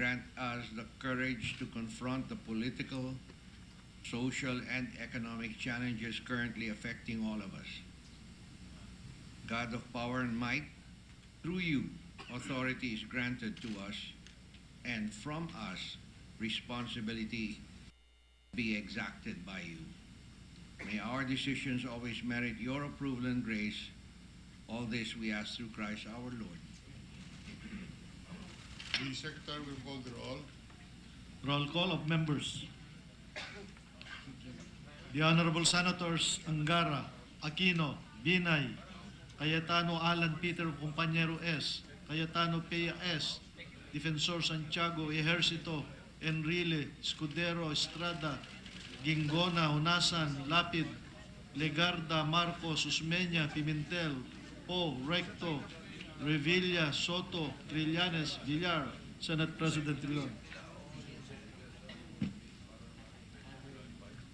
grant us the courage to confront the political, social, and economic challenges currently affecting all of us. God of power and might, through you, authority is granted to us, and from us, responsibility be exacted by you. May our decisions always merit your approval and grace. All this we ask through Christ our Lord. The Secretary will call the roll. Roll call of members. The Honorable Senators Angara, Aquino, Binay, Cayetano Alan Peter Compañero S, Cayetano Pea S, Defensor Santiago Ejercito, Enrile, Escudero Estrada, Gingona, Hunasan, Lapid, Legarda, Marcos, Usmeña, Pimentel, Po, Recto, Revilla, Soto, Trillanes, Villar, Senate President Trilon.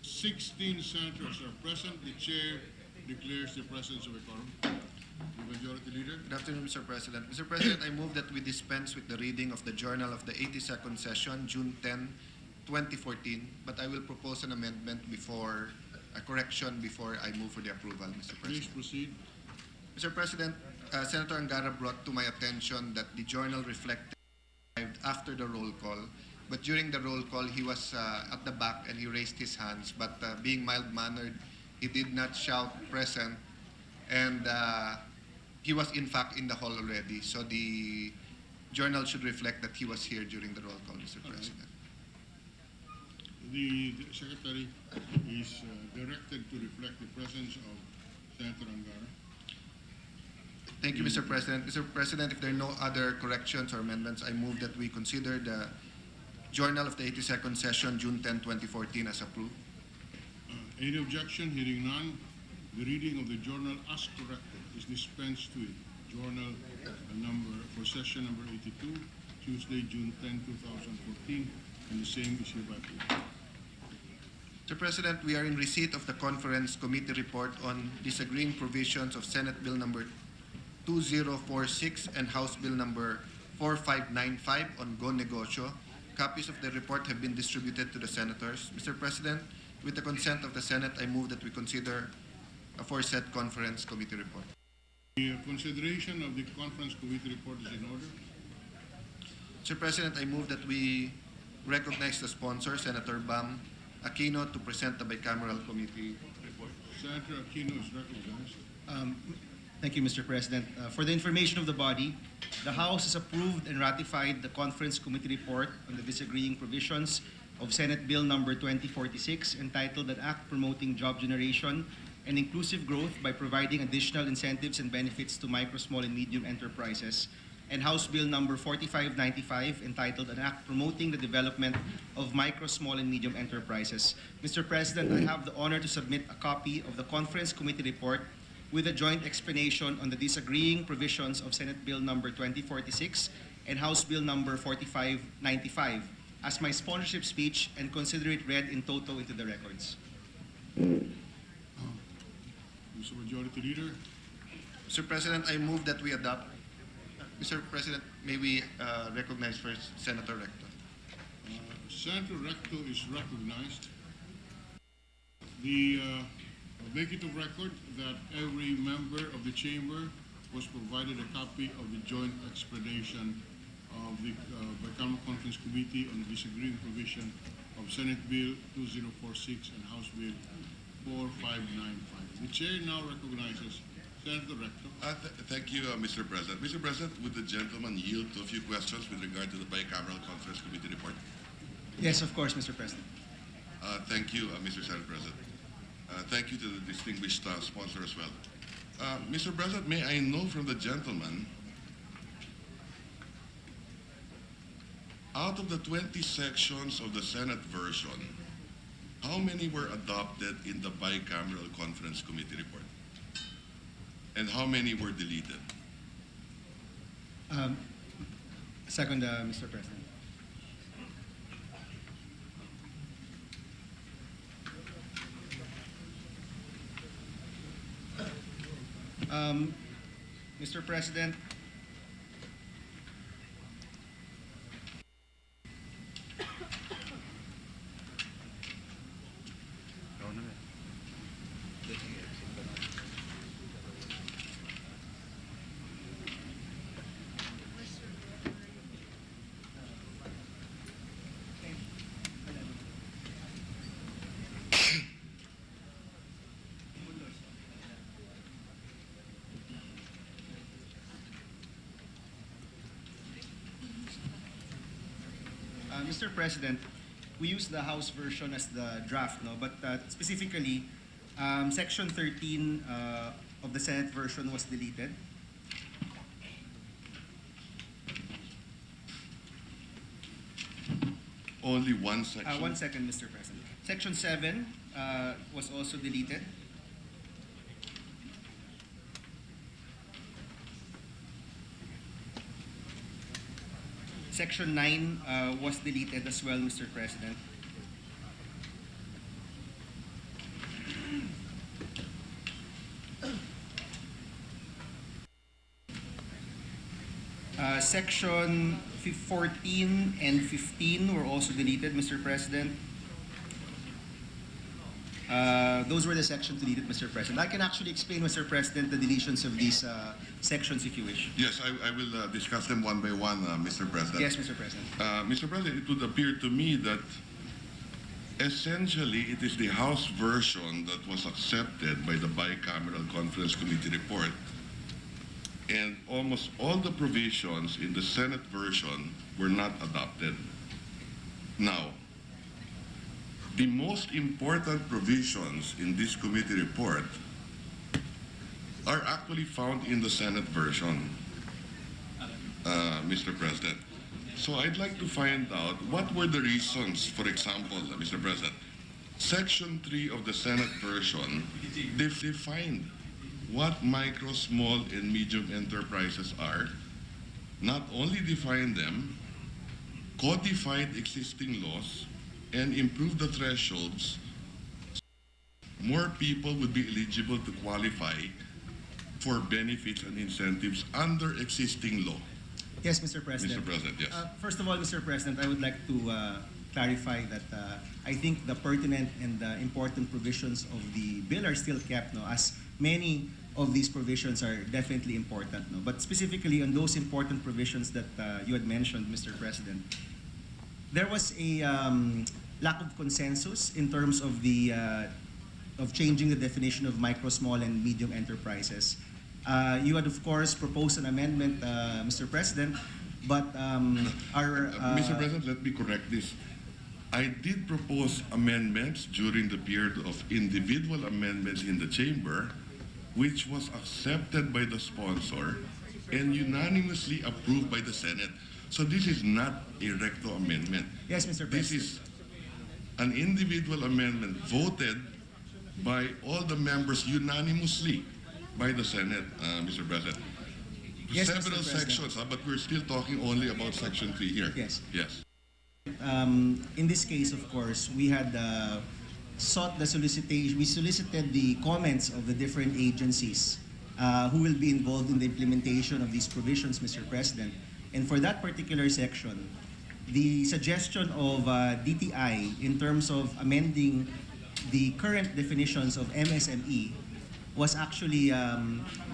16 senators are present. The chair declares the presence of a quorum. The Majority Leader. Good afternoon, Mr. President. Mr. President, I move that we dispense with the reading of the Journal of the 82nd Session, June 10, 2014, but I will propose an amendment before, a correction before I move for the approval, Mr. Please President. proceed. Mr. President, Senator Angara brought to my attention that the journal reflected after the roll call, but during the roll call, he was at the back and he raised his hands, but being mild-mannered, he did not shout present, and he was in fact in the hall already, so the journal should reflect that he was here during the roll call, Mr. President. The Secretary is directed to reflect the presence of Senator Angara. Thank you, Mr. President. Mr. President, if there are no other corrections or amendments, I move that we consider the Journal of the 82nd Session, June 10, 2014 as approved. Any objection? Hearing none. The reading of the journal as corrected is dispensed with. Journal number for session number 82, Tuesday, June 10, 2014, and the same is hereby approved. Mr. President, we are in receipt of the Conference Committee report on disagreeing provisions of Senate Bill number 2046 and House Bill number 4595 on Go Negosyo. Copies of the report have been distributed to the senators. Mr. President, with the consent of the Senate, I move that we consider a aforesaid Conference Committee report. The consideration of the Conference Committee report is in order. Mr. President, I move that we recognize the sponsor, Senator Bam Aquino, to present the bicameral committee report. Senator Aquino is recognized. Thank you, Mr. President. For the information of the body, the House has approved and ratified the Conference Committee report on the disagreeing provisions of Senate Bill number 2046, entitled An Act Promoting Job Generation and Inclusive Growth by Providing Additional Incentives and Benefits to Micro, Small, and Medium Enterprises, and House Bill number 4595, entitled An Act Promoting the Development of Micro, Small, and Medium Enterprises. Mr. President, I have the honor to submit a copy of the Conference Committee report with a joint explanation on the disagreeing provisions of Senate Bill number 2046 and House Bill number 4595 as my sponsorship speech, and consider it read in toto into the records. Mr. Majority Leader. Mr. President, I move that we adopt. Mr. President, may we recognize first Senator Recto. Senator Recto is recognized. The make it of record that every member of the chamber was provided a copy of the joint explanation of the Bicameral Conference Committee on the disagreeing provision of Senate Bill 2046 and House Bill 4595. The chair now recognizes Senator Recto. Thank you, Mr. President. Mr. President, would the gentleman yield to a few questions with regard to the Bicameral Conference Committee report? Yes, of course, Mr. President. Thank you, Mr. Senate President. Thank you to the distinguished sponsor as well. Mr. President, may I know from the gentleman, out of the 20 sections of the Senate version, how many were adopted in the Bicameral Conference Committee report? And how many were deleted? Second, Mr. President. Mr. President, Mr. President, we use the House version as the draft, no? But specifically, Section 13 of the Senate version was deleted. Only one section? 1 second, Mr. President. Section 7 was also deleted. Section 9 was deleted as well, Mr. President. Section 14 and 15 were also deleted, Mr. President. Those were the sections deleted, Mr. President. I can actually explain, Mr. President, the deletions of these sections if you wish. Yes, I will discuss them one by one, Mr. President. Yes, Mr. President. Mr. President, it would appear to me that essentially it is the House version that was accepted by the Bicameral Conference Committee report, and almost all the provisions in the Senate version were not adopted. Now, the most important provisions in this committee report are actually found in the Senate version, Mr. President. So I'd like to find out what were the reasons, for example, Mr. President, Section 3 of the Senate version defined what micro, small, and medium enterprises are, not only defined them, codified existing laws, and improved the thresholds, more people would be eligible to qualify for benefits and incentives under existing law. Yes, Mr. President. Mr. President, yes. First of all, Mr. President, I would like to clarify that I think the pertinent and important provisions of the bill are still kept, no, as many of these provisions are definitely important, no. But specifically on those important provisions that you had mentioned, Mr. President, there was a lack of consensus in terms of the of changing the definition of micro, small, and medium enterprises. You had, of course, proposed an amendment, Mr. President, but our... Mr. President, let me correct this. I did propose amendments during the period of individual amendments in the chamber, which was accepted by the sponsor and unanimously approved by the Senate. So this is not a recto amendment. Yes, Mr. President. This is an individual amendment voted by all the members unanimously by the Senate, Mr. President. Yes, Several Mr. President. sections, but we're still talking only about Section 3 here. Yes. Yes. In this case, of course, we had sought the solicitation. We solicited the comments of the different agencies who will be involved in the implementation of these provisions, Mr. President. And for that particular section, the suggestion of DTI in terms of amending the current definitions of MSME was actually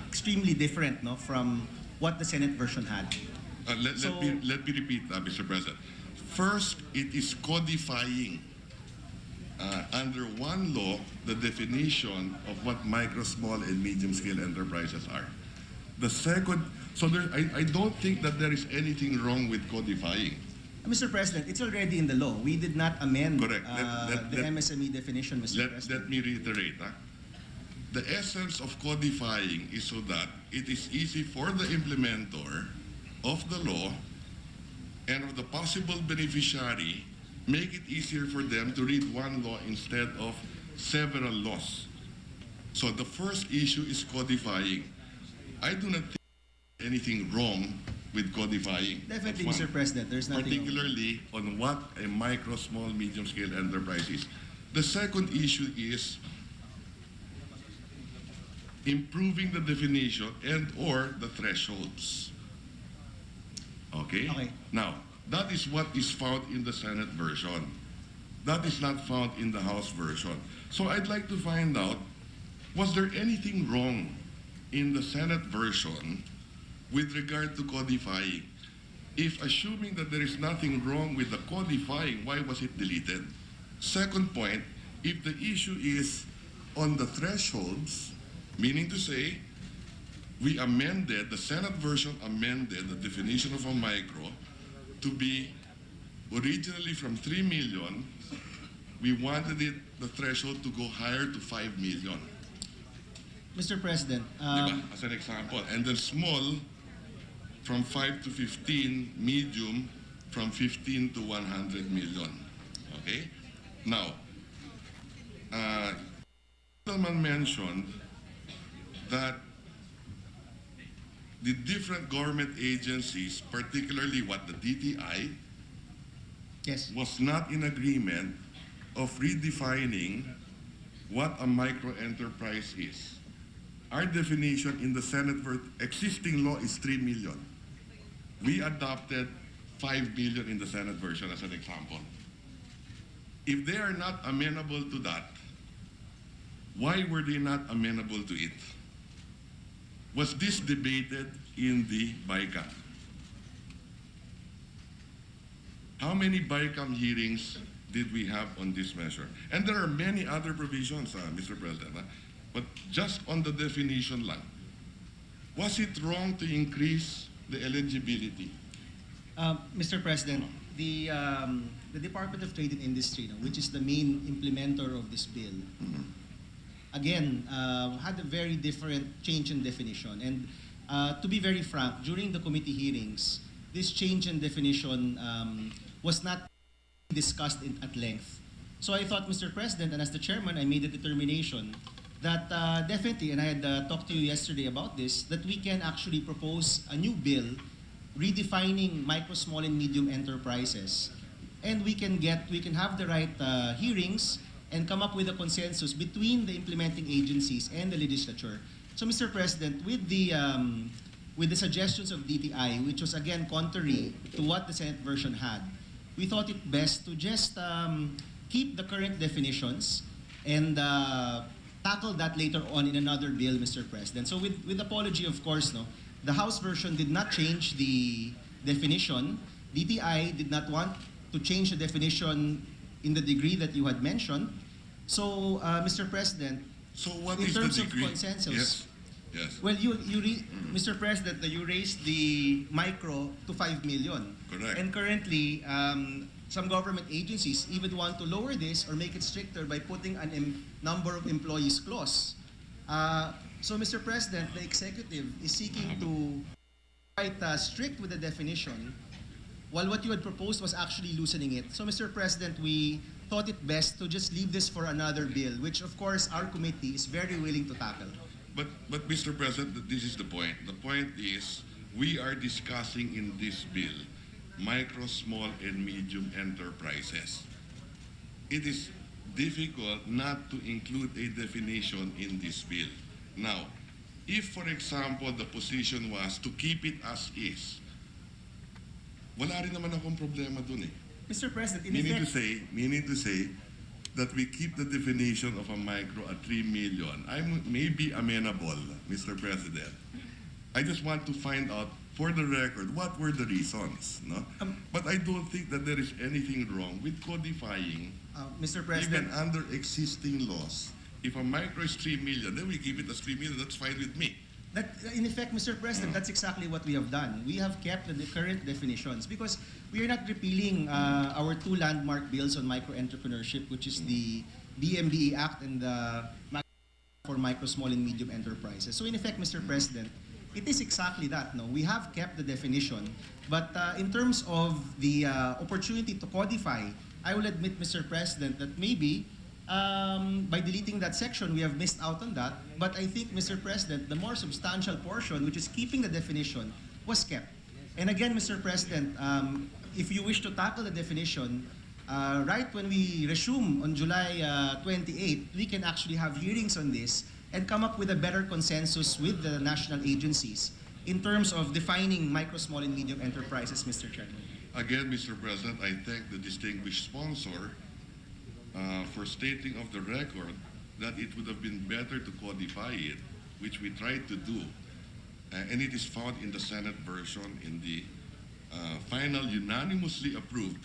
extremely different, no, from what the Senate version had. Let me repeat, Mr. President. First, it is codifying under one law the definition of what micro, small, and medium-scale enterprises are. The second, so I don't think that there is anything wrong with codifying. Mr. President, it's already in the law. We did not amend Correct. the MSME definition, Mr. President. Let me reiterate. The essence of codifying is so that it is easy for the implementer of the law and of the possible beneficiary, make it easier for them to read one law instead of several laws. So the first issue is codifying. I do not think anything wrong with codifying. Definitely, That's one. Mr. President, there's nothing wrong. Particularly on what a micro, small, medium-scale enterprise is. The second issue is improving the definition and or the thresholds. Okay? Okay. Now, that is what is found in the Senate version. That is not found in the House version. So I'd like to find out, was there anything wrong in the Senate version with regard to codifying? If assuming that there is nothing wrong with the codifying, why was it deleted? Second point, if the issue is on the thresholds, meaning to say, we amended, the Senate version amended the definition of a micro to be originally from 3 million, we wanted the threshold to go higher to 5 million. Mr. President, Diba? As an example. And then small, from 5 to 15, medium, from 15 to 100 million. Okay? Now, gentleman mentioned that the different government agencies, particularly what the DTI, yes. was not in agreement of redefining what a micro-enterprise is. Our definition in the Senate for existing law is 3 million. We adopted 5 million in the Senate version as an example. If they are not amenable to that, why were they not amenable to it? Was this debated in the BICAM? How many BICAM hearings did we have on this measure? And there are many other provisions, Mr. President, but just on the definition lang. Was it wrong to increase the eligibility? Mr. President, the Department of Trade and Industry, which is the main implementer of this bill, again, had a very different change in definition. And to be very frank, during the committee hearings, this change in definition was not discussed at length. So I thought, Mr. President, and as the chairman, I made a determination that definitely, and I had talked to you yesterday about this, that we can actually propose a new bill redefining micro, small, and medium enterprises. And we can have the right hearings and come up with a consensus between the implementing agencies and the legislature. So, Mr. President, with the suggestions of DTI, which was again contrary to what the Senate version had, we thought it best to just keep the current definitions and tackle that later on in another bill, Mr. President. So with apology, of course, the House version did not change the definition. DTI did not want to change the definition in the degree that you had mentioned. So, Mr. President, So what in is terms the of degree? consensus, Yes. well, Mr. President, you raised the micro to 5 million. Correct. And currently, some government agencies even want to lower this or make it stricter by putting a number of employees clause. So, Mr. President, the executive is seeking to quite strict with the definition, while what you had proposed was actually loosening it. So, Mr. President, we thought it best to just leave this for another bill, which, of course, our committee is very willing to tackle. But Mr. President, this is the point. The point is, we are discussing in this bill micro, small, and medium enterprises. It is difficult not to include a definition in this bill. Now, if, for example, the position was to keep it as is, wala rin naman akong problema dun eh. Mr. President, in Meaning to say that we keep the definition of a micro at 3 million. I may be amenable, Mr. President. I just want to find out, for the record, what were the reasons. No? But I don't think that there is anything wrong with codifying, Mr. even President, under existing laws. If a micro is 3 million, then we keep it as 3 million. That's fine with me. that, in effect, Mr. President, that's exactly what we have done. We have kept the current definitions because we are not repealing our two landmark bills on micro-entrepreneurship, which is the BMBE Act and the for micro, small, and medium enterprises. So in effect, Mr. President, it is exactly that. No, we have kept the definition, but in terms of the opportunity to codify, I will admit, Mr. President, that maybe by deleting that section, we have missed out on that. But I think, Mr. President, the more substantial portion, which is keeping the definition, was kept. And again, Mr. President, if you wish to tackle the definition, right when we resume on July 28, we can actually have hearings on this and come up with a better consensus with the national agencies in terms of defining micro, small, and medium enterprises, Mr. Chairman. Again, Mr. President, I thank the distinguished sponsor for stating of the record that it would have been better to codify it, which we tried to do. And it is found in the Senate version, in the final unanimously approved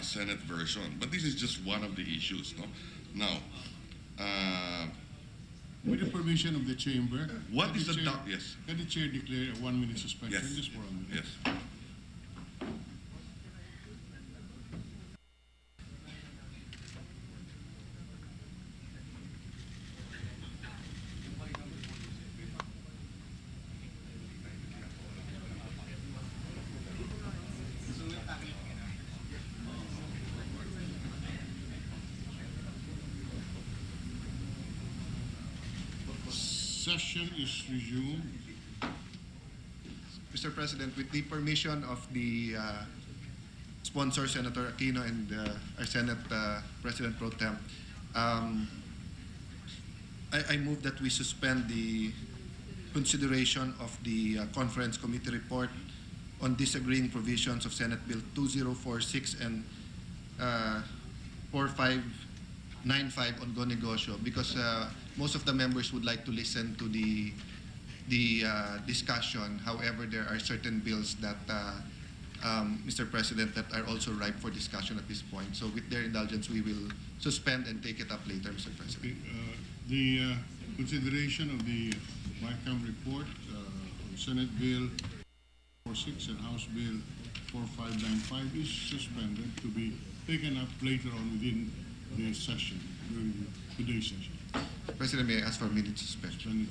Senate version. But this is just one of the issues. No? Now, With the permission of the chamber. what can is the chair- doc? Yes. Can the chair declare a 1-minute suspension? Yes. Just for a minute. Yes. Session is resumed. Mr. President, with the permission of the sponsor, Senator Aquino, and our Senate President Pro Tem, I move that we suspend the consideration of the Conference Committee report on disagreeing provisions of Senate Bill 2046 and 4595 on Go Negosyo, because most of the members would like to listen to the discussion. However, there are certain bills that, Mr. President, that are also ripe for discussion at this point. So with their indulgence, we will suspend and take it up later, Mr. President. The consideration of the BICAM report on Senate Bill 46 and House Bill 4595 is suspended to be taken up later on within the session, during today's session. President, may I ask for a minute suspension?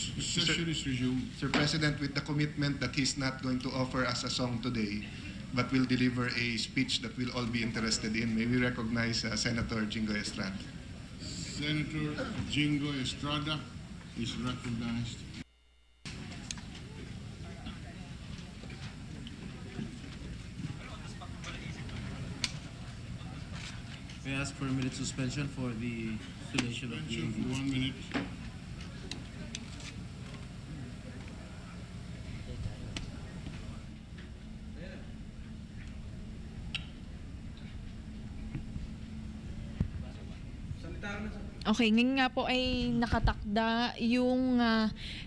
Suspended to session is resumed. Mr. President, with the commitment that he's not going to offer us a song today, but will deliver a speech that we'll all be interested in, may we recognize Senator Jinggoy Estrada. Senator Jinggoy Estrada is recognized. May I ask for a minute suspension for the installation of the Suspension for 1 minute. Okay, ngayon nga po ay nakatakda yung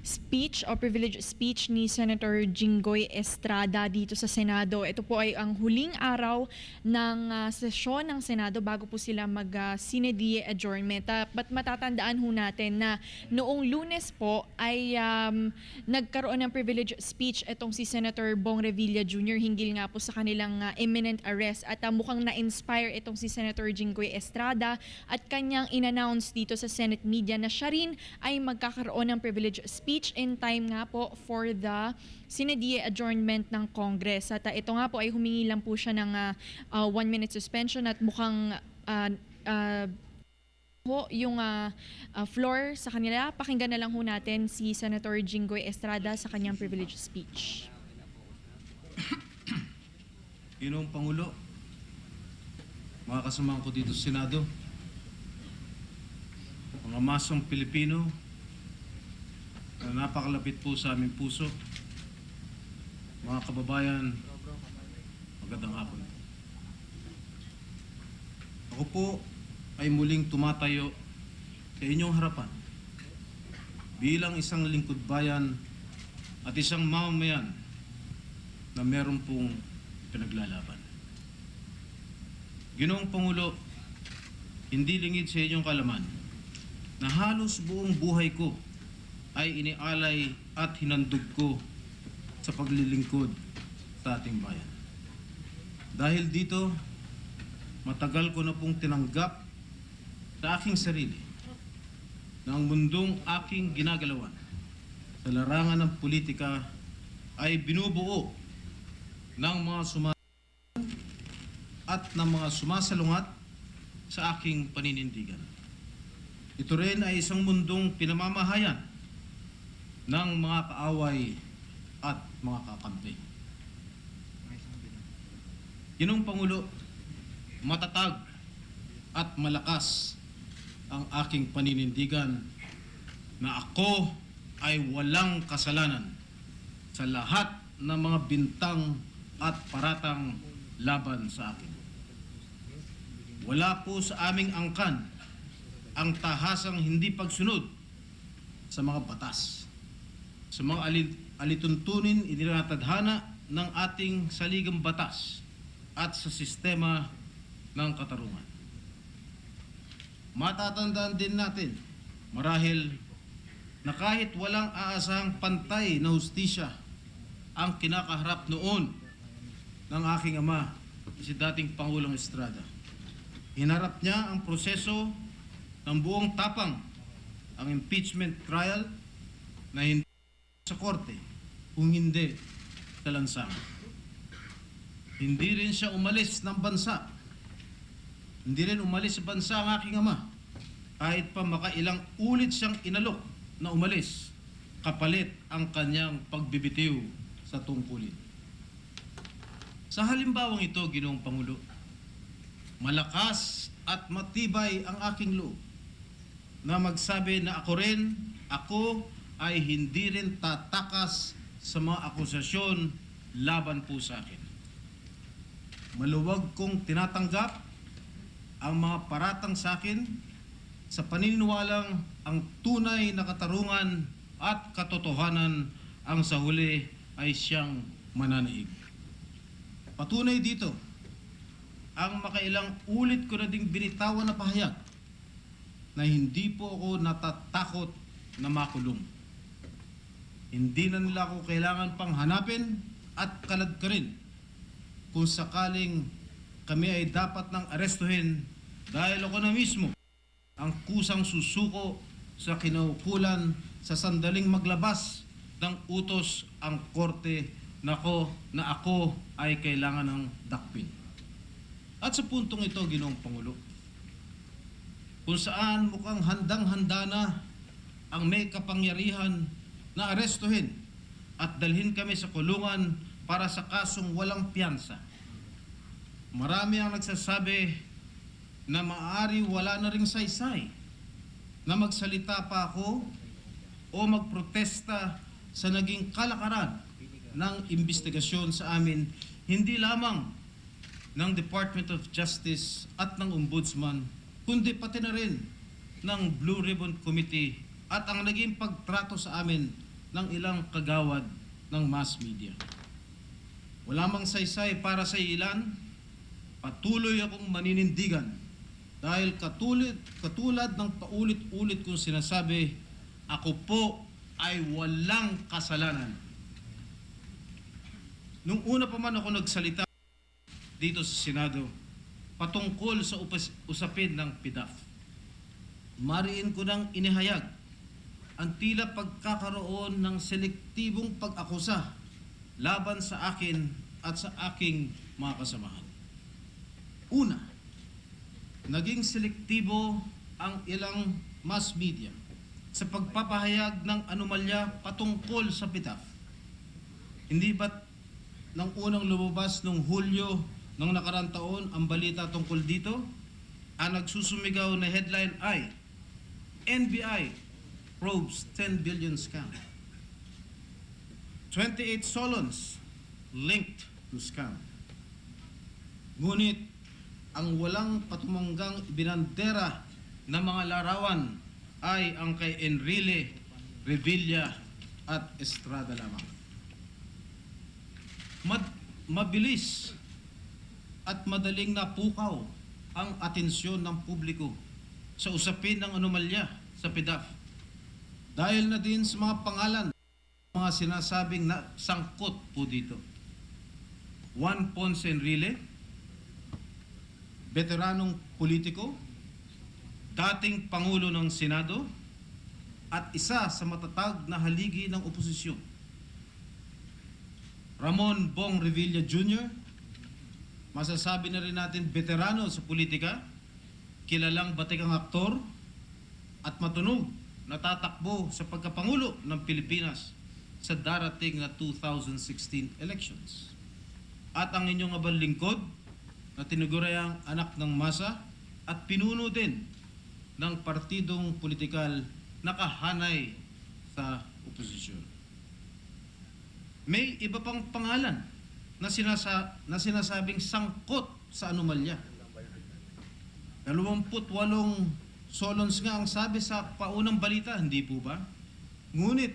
speech o privilege speech ni Senator Jinggoy Estrada dito sa Senado. Ito po ay ang huling araw ng sesyon ng Senado bago po sila mag-sine die adjournment. But matatandaan ho natin na noong Lunes po ay nagkaroon ng privilege speech itong si Senator Bong Revilla Jr. hinggil nga po sa kanilang imminent arrest at mukhang na-inspire itong si Senator Jinggoy Estrada at kanyang in-announce dito sa Senate media na siya rin ay magkakaroon ng privilege speech in time nga po for the sine die adjournment ng Congress. At ito nga po ay humingi lang po siya ng 1 minute suspension at mukhang yung floor sa kanila. Pakinggan na lang ho natin si Senator Jinggoy Estrada sa kanyang privilege speech. Ginoong Pangulo, mga kasamahan ko dito sa Senado, mga masong Pilipino na napakalapit po sa aming puso, mga kababayan, magandang hapon. Ako po ay muling tumatayo sa inyong harapan bilang isang lingkod bayan at isang mamamayan na meron pong pinaglalaban. Ginoong Pangulo, hindi lingid sa inyong kalaman na halos buong buhay ko ay inialay at hinandog ko sa paglilingkod sa ating bayan. Dahil dito, matagal ko na pong tinanggap sa aking sarili na ang mundong aking ginagalawan sa larangan ng politika ay binubuo ng mga at ng mga sumasalungat sa aking paninindigan. Ito rin ay isang mundong pinamamahayan ng mga kaaway at mga kakampi. Ginoong Pangulo, matatag at malakas ang aking paninindigan na ako ay walang kasalanan sa lahat ng mga bintang at paratang laban sa akin. Wala po sa aming angkan ang tahasang hindi pagsunod sa mga batas, sa mga alituntunin itinatadhana ng ating saligang batas at sa sistema ng katarungan. Matatandaan din natin, marahil, na kahit walang aasahang pantay na hustisya ang kinakaharap noon ng aking ama, si dating Pangulong Estrada. Hinarap niya ang proseso ng buong tapang, ang impeachment trial na hindi sa korte, kung hindi sa lansangan. Hindi rin siya umalis ng bansa. Hindi rin umalis sa bansa ang aking ama. Kahit pa makailang ulit siyang inalok na umalis, kapalit ang kanyang pagbibitiw sa tungkulin. Sa halimbawang ito, Ginoong Pangulo, malakas at matibay ang aking loob na magsabi na ako ay hindi rin tatakas sa mga akusasyon laban po sa akin. Maluwag kong tinatanggap ang mga paratang sa akin sa paniniwalang ang tunay na katarungan at katotohanan ang sa huli ay siyang mananaig. Patunay dito ang makailang ulit ko na ding binitawan na pahayag na hindi po ako natatakot na makulong. Hindi na nila ako kailangan pang hanapin at kaladkarin kung sakaling kami ay dapat nang arestuhin dahil ako na mismo ang kusang susuko sa kinaukulan sa sandaling maglabas ng utos ang korte na ako ay kailangan ng dakpin. At sa puntong ito, Ginoong Pangulo, kung saan mukhang handang-handa na ang may kapangyarihan na arestuhin at dalhin kami sa kulungan para sa kasong walang piyansa. Marami ang nagsasabi na maaari wala na ring saysay na magsalita pa ako o magprotesta sa naging kalakaran ng investigasyon sa amin, hindi lamang ng Department of Justice at ng Ombudsman, kundi pati na rin ng Blue Ribbon Committee at ang naging pagtrato sa amin ng ilang kagawad ng mass media. Wala mang saysay para sa ilan, patuloy akong maninindigan dahil katulad ng paulit-ulit kong sinasabi, ako po ay walang kasalanan. Nung una pa man ako nagsalita dito sa Senado patungkol sa usapin ng PDAF, mariin ko nang inihayag ang tila pagkakaroon ng selektibong pag-akusa laban sa akin at sa aking mga kasamahan. Una, naging selektibo ang ilang mass media sa pagpapahayag ng anomalya patungkol sa PDAF. Hindi ba't nang unang lumabas noong Hulyo ng nakarang taon ang balita tungkol dito, ang nagsusumigaw na headline ay NBI probes 10 billion scam. 28 Solons linked to scam. Ngunit ang walang patumanggang binandera na mga larawan ay ang kay Enrile, Revilla at Estrada lamang. Mabilis at madaling napukaw ang atensyon ng publiko sa usapin ng anomalya sa PDAF. Dahil na din sa mga pangalan, mga sinasabing na sangkot po dito. Juan Ponce Enrile, veteranong politiko, dating Pangulo ng Senado, at isa sa matatag na haligi ng oposisyon. Ramon Bong Revilla Jr., masasabi na rin natin veterano sa politika, kilalang batikang aktor, at matunog na tatakbo sa pagkapangulo ng Pilipinas sa darating na 2016 elections. At ang inyong abang lingkod na tinugurayang anak ng masa at pinuno din ng partidong politikal na kahanay sa oposisyon. May iba pang pangalan na sinasabing sangkot sa anomalya. 28 Solons nga ang sabi sa paunang balita, hindi po ba? Ngunit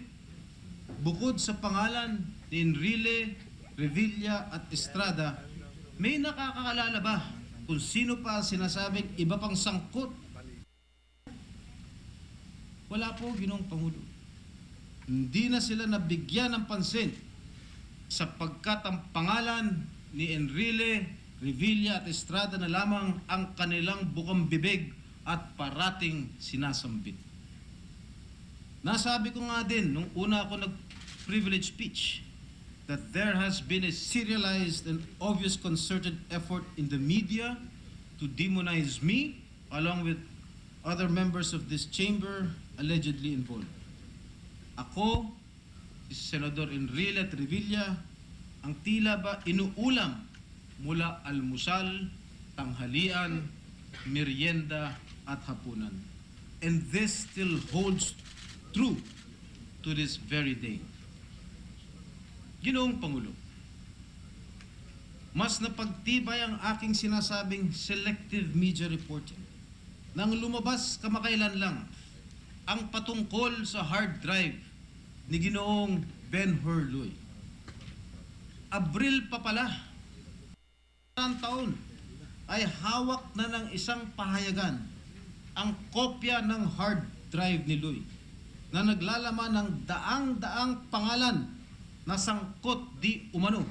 bukod sa pangalan ni Enrile, Revilla at Estrada, may nakakaalala ba kung sino pa ang sinasabing iba pang sangkot? Wala po, Ginoong Pangulo. Hindi na sila nabigyan ng pansin sapagkat ang pangalan ni Enrile, Revilla at Estrada na lamang ang kanilang bukang bibig at parating sinasambit. Nasabi ko nga din nung una ako nag-privilege speech that there has been a serialized and obvious concerted effort in the media to demonize me along with other members of this chamber allegedly involved. Ako, si Senador Enrile at Revilla, ang tila ba inuulam mula almusal, tanghalian, merienda at hapunan. And this still holds true to this very day. Ginoong Pangulo, mas napagtibay ang aking sinasabing selective media reporting nang lumabas kamakailan lang ang patungkol sa hard drive ni Ginoong Ben Hurloy. Abril pa pala ng taon ay hawak na ng isang pahayagan ang kopya ng hard drive ni Loy na naglalaman ng daang-daang pangalan na sangkot di umano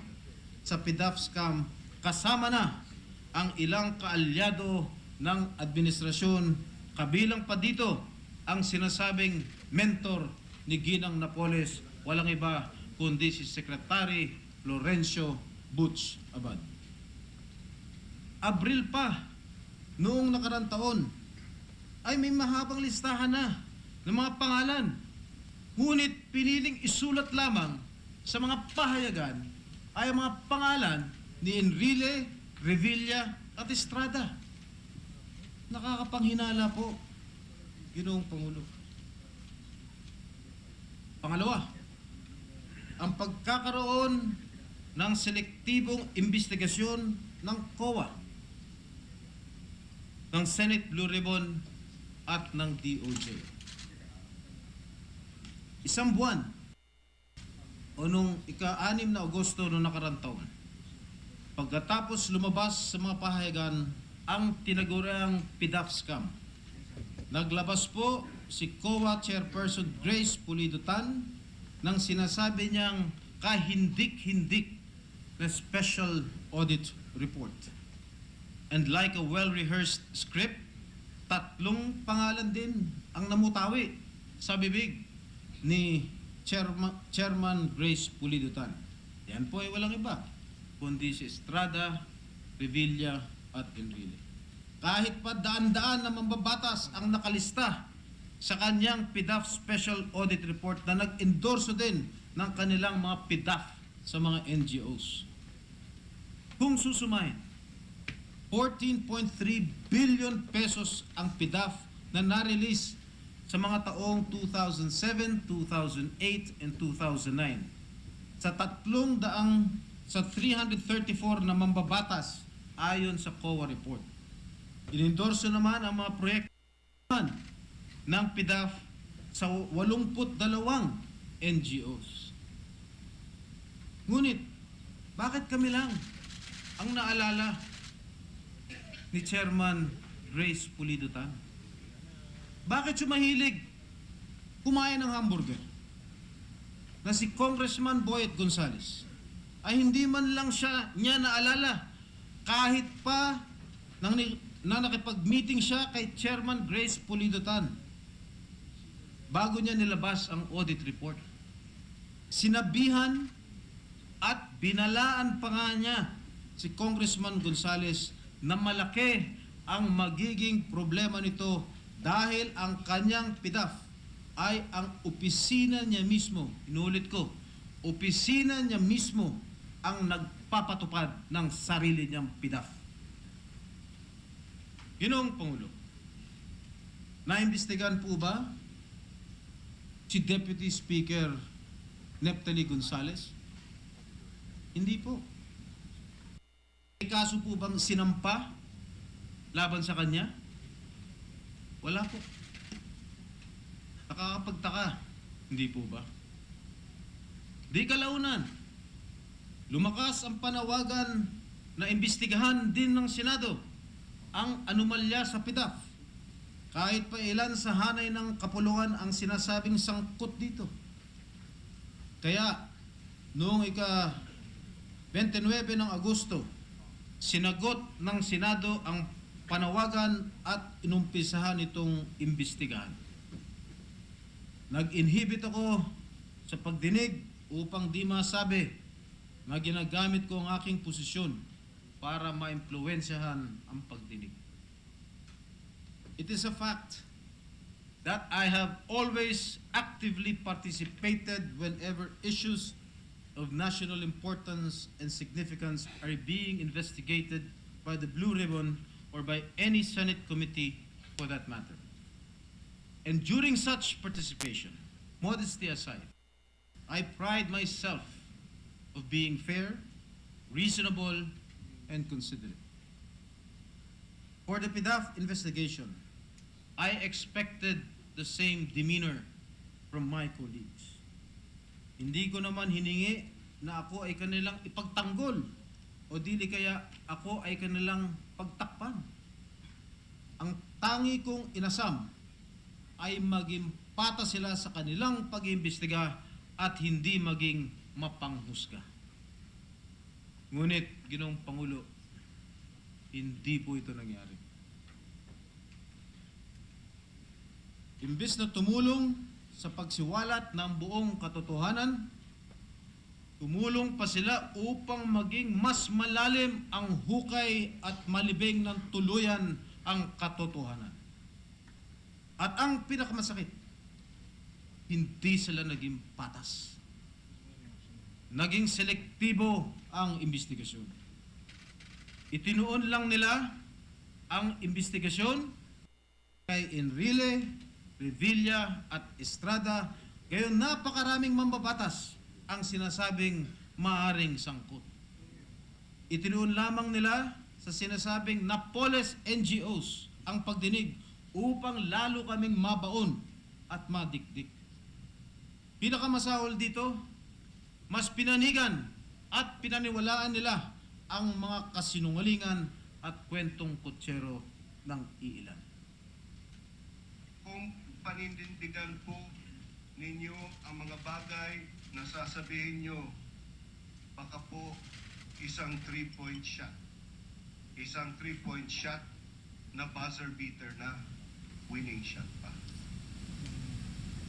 sa PDAF scam, kasama na ang ilang kaalyado ng administrasyon, kabilang pa dito ang sinasabing mentor ni Ginang Napoles, walang iba kundi si Secretary Florencio Butch Abad. Abril pa noong nakarang taon ay may mahabang listahan na ng mga pangalan. Ngunit piniling isulat lamang sa mga pahayagan ay ang mga pangalan ni Enrile, Revilla at Estrada. Nakakapanghinala po, Ginoong Pangulo. Pangalawa, ang pagkakaroon ng selektibong investigasyon ng COA, ng Senate Blue Ribbon at ng DOJ. Isang buwan o nung ika-6 na Agosto noong nakarang taon, pagkatapos lumabas sa mga pahayagan ang tinaguriang PDAF scam, naglabas po si COA Chairperson Grace Pulido Tan ng sinasabi niyang kahindik-hindik na special audit report. And like a well-rehearsed script, 3 pangalan din ang namutawi sa bibig ni Chairman Grace Pulido Tan. Yan po ay walang iba kundi si Estrada, Revilla at Enrile. Kahit pa daan-daan na mambabatas ang nakalista sa kanyang PDAF Special Audit Report na nag-endorso din ng kanilang mga PDAF sa mga NGOs. Kung susumahin, 14.3 billion pesos ang PDAF na na-release sa mga taong 2007, 2008, and 2009 sa 334 na mambabatas ayon sa COA report. Inendorso naman ang mga proyekto ng PDAF sa 82 NGOs. Ngunit, bakit kami lang ang naalala ni Chairman Grace Pulido Tan? Bakit siya mahilig kumain ng hamburger na si Congressman Boyet Gonzales ay hindi man lang niya naalala kahit pa na nakipag-meeting siya kay Chairman Grace Pulido Tan bago niya nilabas ang audit report. Sinabihan at binalaan pa nga niya si Congressman Gonzales na malaki ang magiging problema nito dahil ang kanyang PDAF ay ang opisina niya mismo, inulit ko, opisina niya mismo ang nagpapatupad ng sarili niyang PDAF. Ginoong Pangulo, naimbestigahan po ba si Deputy Speaker Neptali Gonzales? Hindi po. May kaso po bang sinampa laban sa kanya? Wala po. Nakakapagtaka, hindi po ba? Di kalaunan, lumakas ang panawagan na imbestigahan din ng Senado ang anomalya sa PDAF. Kahit pa ilan sa hanay ng kapulungan ang sinasabing sangkot dito. Kaya, noong ika-29 ng Agosto, sinagot ng Senado ang panawagan at inumpisahan itong imbestigahan. Nag-inhibit ako sa pagdinig upang di masabi na ginagamit ko ang aking posisyon para maimpluwensyahan ang pagdinig. It is a fact that I have always actively participated whenever issues of national importance and significance are being investigated by the Blue Ribbon or by any Senate committee for that matter. And during such participation, modesty aside, I pride myself of being fair, reasonable, and considerate. For the PDAF investigation, I expected the same demeanor from my colleagues. Hindi ko naman hiningi na ako ay kanilang ipagtanggol o dili kaya ako ay kanilang pagtakpan. Ang tangi kong inasam ay maging pata sila sa kanilang pag-iimbestiga at hindi maging mapanghusga. Ngunit, Ginoong Pangulo, hindi po ito nangyari. Imbes na tumulong sa pagsiwalat ng buong katotohanan, tumulong pa sila upang maging mas malalim ang hukay at malibing ng tuluyan ang katotohanan. At ang pinakamasakit, hindi sila naging patas. Naging selektibo ang imbestigasyon. Itinuon lang nila ang imbestigasyon kay Enrile, Revilla at Estrada, gayon napakaraming mambabatas ang sinasabing maaring sangkot. Itinuon lamang nila sa sinasabing Napoles NGOs ang pagdinig upang lalo kaming mabaon at madikdik. Pinakamasahol dito, mas pinanigan at pinaniwalaan nila ang mga kasinungalingan at kwentong kutsero ng iilan. Kung panindigan po ninyo ang mga bagay na sasabihin nyo, baka po isang 3-point shot. Isang 3-point shot na buzzer beater na winning shot pa.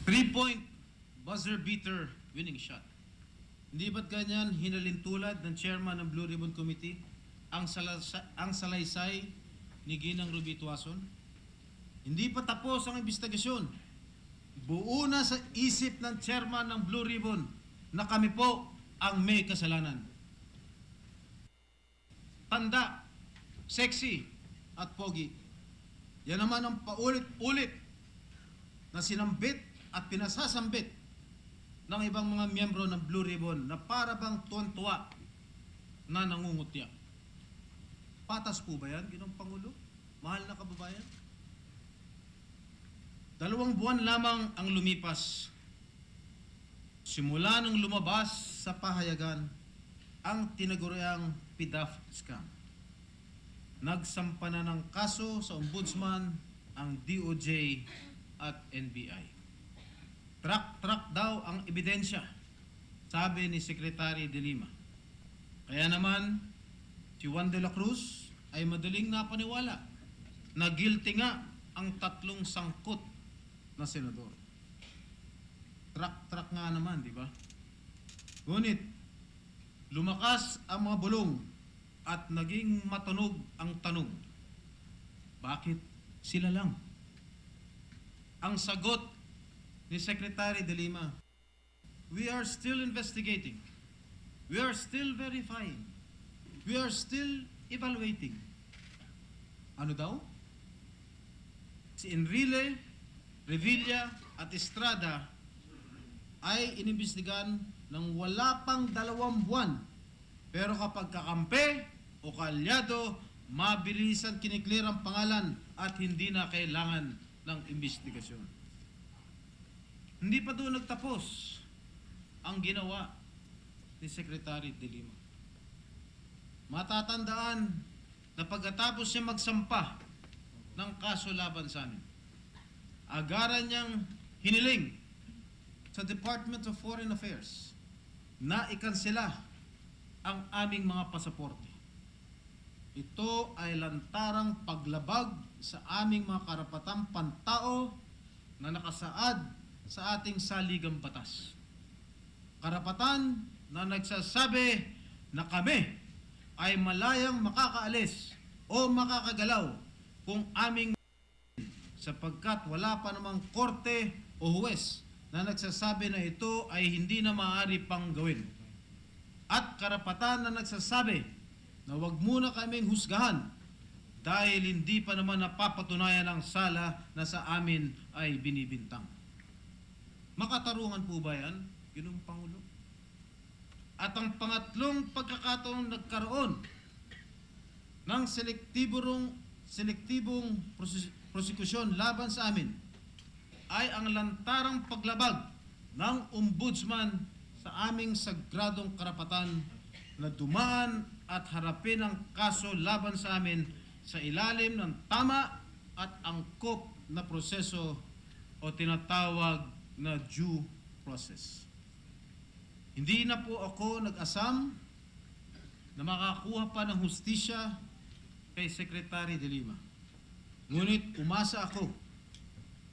3-point buzzer beater winning shot. Hindi ba't ganyan hinalintulad ng chairman ng Blue Ribbon Committee ang salaysay ni Ginang Ruby Tuason? Hindi pa tapos ang investigasyon. Buo na sa isip ng chairman ng Blue Ribbon na kami po ang may kasalanan. Tanda, sexy at pogi. Yan naman ang paulit-ulit na sinambit at pinasasambit ng ibang mga miyembro ng Blue Ribbon na para bang tuwan-tuwa na nangungutya. Patas po ba yan, Ginoong Pangulo? Mahal na kababayan? 2 buwan lamang ang lumipas. Simula nang lumabas sa pahayagan ang tinaguriang PDAF scam. Nagsampa na ng kaso sa Ombudsman ang DOJ at NBI. Track daw ang ebidensya, sabi ni Secretary de Lima. Kaya naman, si Juan de la Cruz ay madaling napaniwala na guilty nga ang 3 sangkot na senador. Track nga naman, di ba? Ngunit, lumakas ang mga bulong at naging matunog ang tanong, bakit sila lang? Ang sagot ni Secretary de Lima, we are still investigating. We are still verifying. We are still evaluating. Ano daw? Si Enrile, Revilla at Estrada ay inimbestigan ng wala pang 2 buwan. Pero kapag kakampi o kaalyado, mabilisan kiniklear ang pangalan at hindi na kailangan ng investigasyon. Hindi pa doon nagtapos ang ginawa ni Secretary De Lima. Matatandaan na pagkatapos niya magsampa ng kaso laban sa amin, agaran niyang hiniling sa Department of Foreign Affairs na ikansela ang aming mga pasaporte. Ito ay lantarang paglabag sa aming mga karapatang pantao na nakasaad sa ating saligang batas. Karapatan na nagsasabi na kami ay malayang makakaalis o makakagalaw kung aming sapagkat wala pa namang korte o huwes na nagsasabi na ito ay hindi na maaari pang gawin. At karapatan na nagsasabi na wag muna kaming husgahan dahil hindi pa naman napapatunayan ang sala na sa amin ay binibintang. Makatarungan po ba yan, Ginoong Pangulo? At ang pangatlong pagkakataong nagkaroon ng selektibong prosekusyon laban sa amin ay ang lantarang paglabag ng Ombudsman sa aming sagradong karapatan na dumaan at harapin ang kaso laban sa amin sa ilalim ng tama at angkop na proseso o tinatawag na due process. Hindi na po ako nag-asam na makakuha pa ng hustisya kay Secretary De Lima. Ngunit umasa ako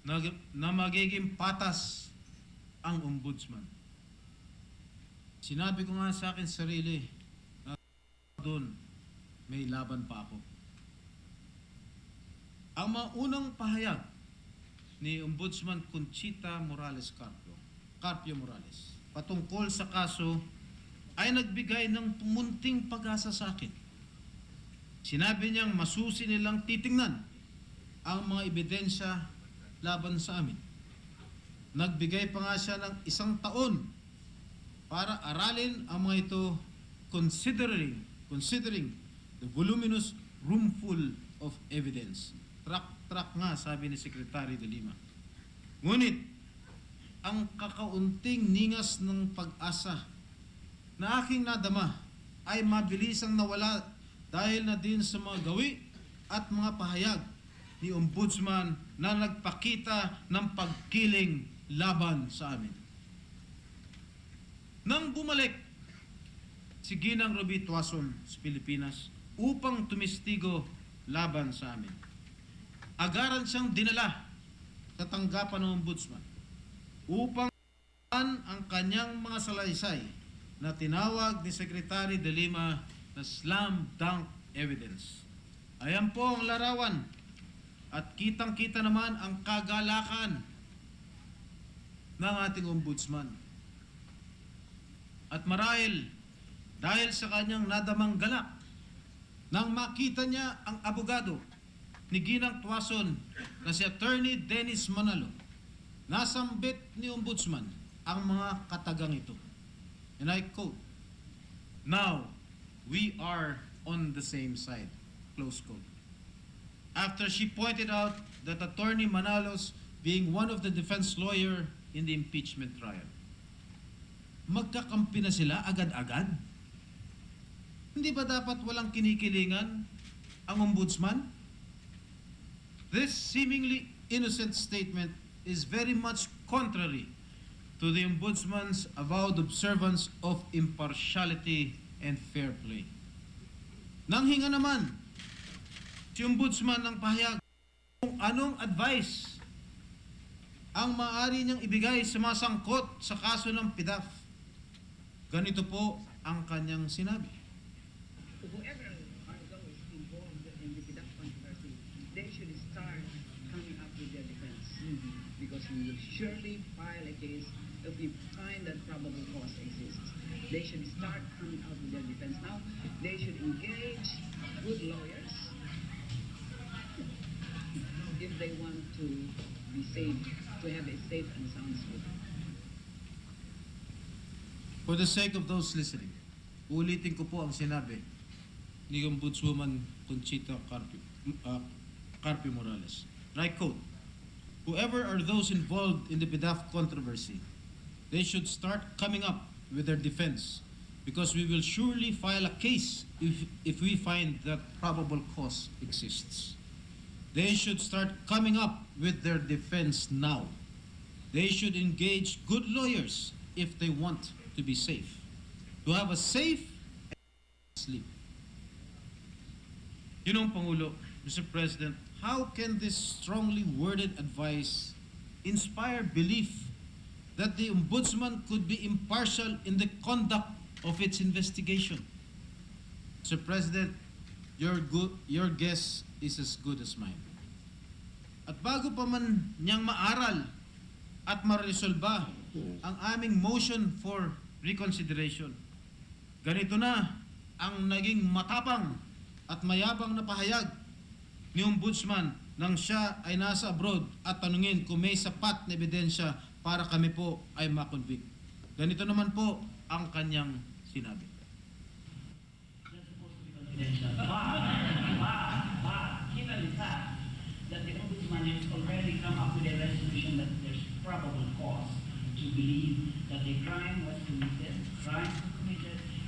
na magiging patas ang Ombudsman. Sinabi ko nga sa akin sarili na doon may laban pa ako. Ang maunang pahayag ni Ombudsman Conchita Morales Carpio Morales patungkol sa kaso ay nagbigay ng munting pag-asa sa akin. Sinabi niyang masusi nilang titingnan ang mga ebidensya laban sa amin. Nagbigay pa nga siya ng 1 taon para aralin ang mga ito considering the voluminous roomful of evidence. Track nga, sabi ni Secretary De Lima. Ngunit, ang kakaunting ningas ng pag-asa na aking nadama ay mabilisang nawala dahil na din sa mga gawi at mga pahayag ni Ombudsman na nagpakita ng pagkiling laban sa amin. Nang bumalik si Ginang Ruby Tuason sa Pilipinas upang tumistigo laban sa amin, agaran siyang dinala sa tanggapan ng Ombudsman upang ang kanyang mga salaysay na tinawag ni Secretary De Lima na slam dunk evidence. Ayan po ang larawan at kitang-kita naman ang kagalakan ng ating Ombudsman. At marahil dahil sa kanyang nadamang galak nang makita niya ang abogado ni Ginang Tuason na si Attorney Dennis Manalo, nasambit ni Ombudsman ang mga katagang ito. And I quote, "Now, we are on the same side." Close quote. After she pointed out that Attorney Manalos being one of the defense lawyer in the impeachment trial. Magkakampi na sila agad-agad? Hindi ba dapat walang kinikilingan ang Ombudsman? This seemingly innocent statement is very much contrary to the Ombudsman's avowed observance of impartiality and fair play. Nanghinga naman si Ombudsman ng pahayag kung anong advice ang maaari niyang ibigay sa mga sangkot sa kaso ng PDAF. Ganito po ang kanyang sinabi. Whoever are those involved in the PDAF controversy, they should start coming up with their defense. Because we will surely file a case if we find that probable cause exists. They should start coming out with their defense. Now, they should engage good lawyers if they want to be safe, to have a safe and sound suit. For the sake of those listening, ulitin ko po ang sinabi ni Ombudswoman Conchita Carpio Morales. And I quote, "Whoever are those involved in the PDAF controversy, they should start coming up with their defense because we will surely file a case if we find that probable cause exists. They should start coming up with their defense now. They should engage good lawyers if they want to be safe, to have a safe sleep. Pangulo, Mr. President, how can this strongly worded advice inspire belief that the Ombudsman could be impartial in the conduct of its investigation? Mr. President, your guess is as good as mine. At bago pa man niyang maaral at maresolba ang aming motion for reconsideration, ganito na ang naging matapang at mayabang na pahayag ni Ombudsman nang siya ay nasa abroad at tanungin kung may sapat na ebidensya para kami po ay makonvict. Ganito naman po ang kanyang sinabi. Given the fact that the Ombudsman has already come up with a resolution that there's probable cause to believe that a crime was committed,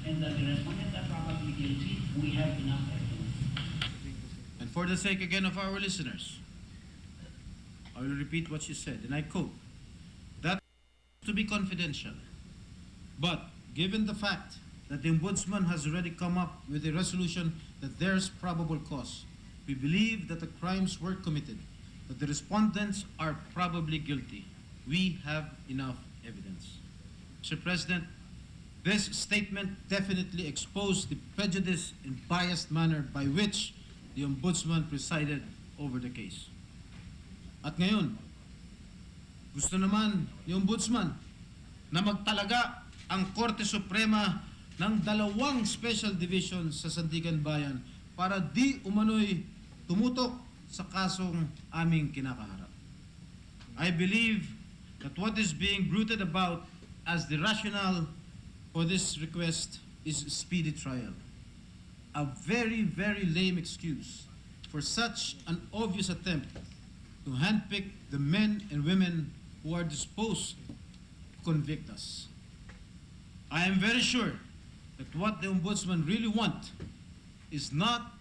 and that the respondents are probably guilty, we have enough evidence. And for the sake again of our listeners, I will repeat what she said, and I quote, that to be confidential, but given the fact that the Ombudsman has already come up with a resolution that there's probable cause, we believe that the crimes were committed, that the respondents are probably guilty. We have enough evidence. Mr. President, this statement definitely exposed the prejudice and biased manner by which the Ombudsman presided over the case. At ngayon, gusto naman ni Ombudsman na magtalaga ang Korte Suprema ng 2 special division sa Sandigan Bayan para di umano'y tumutok sa kasong aming kinakaharap. I believe that what is being bruited about as the rationale for this request is speedy trial. A very, very lame excuse for such an obvious attempt to handpick the men and women who are disposed to convict us. I am very sure that what the Ombudsman really want is not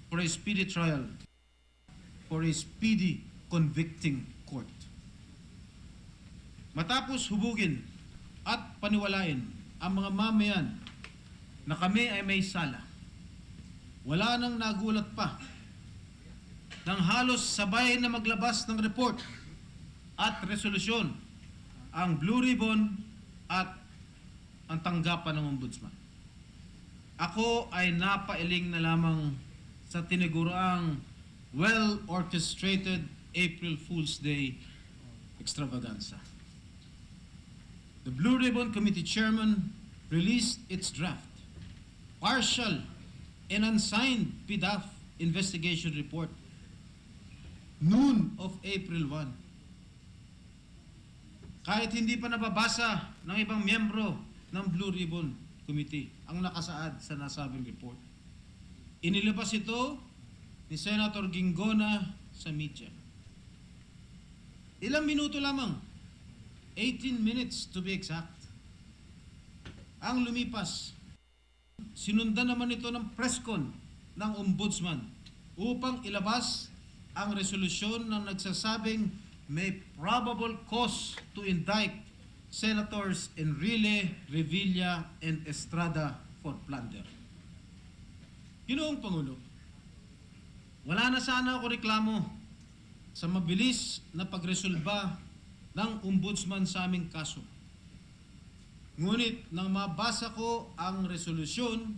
for a speedy trial, for a speedy convicting court. Matapos hubugin at paniwalain ang mga mamayan na kami ay may sala, wala nang nagulat pa nang halos sabay na maglabas ng report at resolusyon ang Blue Ribbon at ang tanggapan ng Ombudsman. Ako ay napailing na lamang sa tiniguraang well-orchestrated April Fool's Day extravaganza. The Blue Ribbon Committee Chairman released its draft, partial and unsigned PDAF investigation report noon of April 1. Kahit hindi pa nababasa ng ibang miyembro ng Blue Ribbon Committee ang nakasaad sa nasabing report. Inilabas ito ni Senator Gingona sa media. Ilang minuto lamang, 18 minutes to be exact, ang lumipas. Sinundan naman ito ng presscon ng Ombudsman upang ilabas ang resolusyon na nagsasabing may probable cause to indict Senators Enrile, Revilla, and Estrada for plunder. Ginoong Pangulo, wala na sana ako reklamo sa mabilis na pagresolba ng Ombudsman sa aming kaso. Ngunit nang mabasa ko ang resolusyon,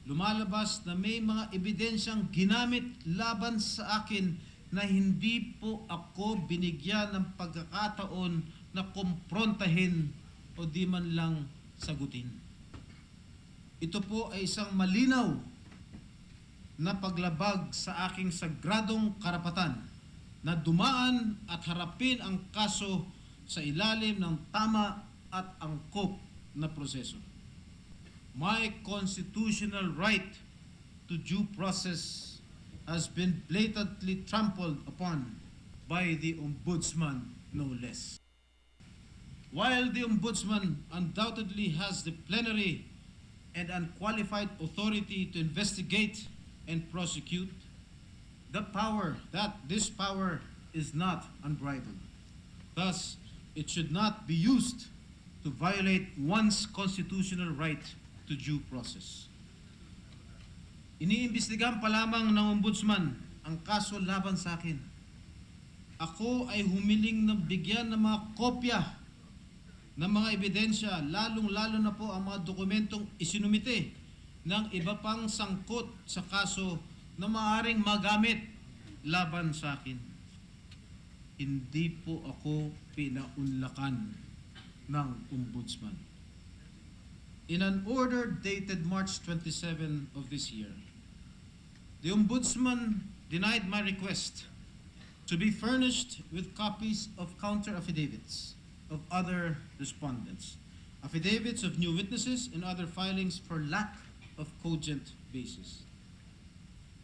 lumalabas na may mga ebidensyang ginamit laban sa akin na hindi po ako binigyan ng pagkakataon na kumprontahin o di man lang sagutin. Ito po ay isang malinaw na paglabag sa aking sagradong karapatan na dumaan at harapin ang kaso sa ilalim ng tama at angkop na proseso. My constitutional right to due process has been blatantly trampled upon by the Ombudsman, no less. While the Ombudsman undoubtedly has the plenary and unqualified authority to investigate and prosecute, this power is not unbridled. Thus, it should not be used to violate one's constitutional right to due process. Iniimbestigahan pa lamang ng Ombudsman ang kaso laban sa akin. Ako ay humiling na bigyan ng mga kopya ng mga ebidensya, lalong-lalo na po ang mga dokumentong isinumite ng iba pang sangkot sa kaso na maaaring magamit laban sa akin. Hindi po ako pinaunlakan ng Ombudsman. In an order dated March 27 of this year, the Ombudsman denied my request to be furnished with copies of counter-affidavits of other respondents, affidavits of new witnesses, and other filings for lack of cogent basis.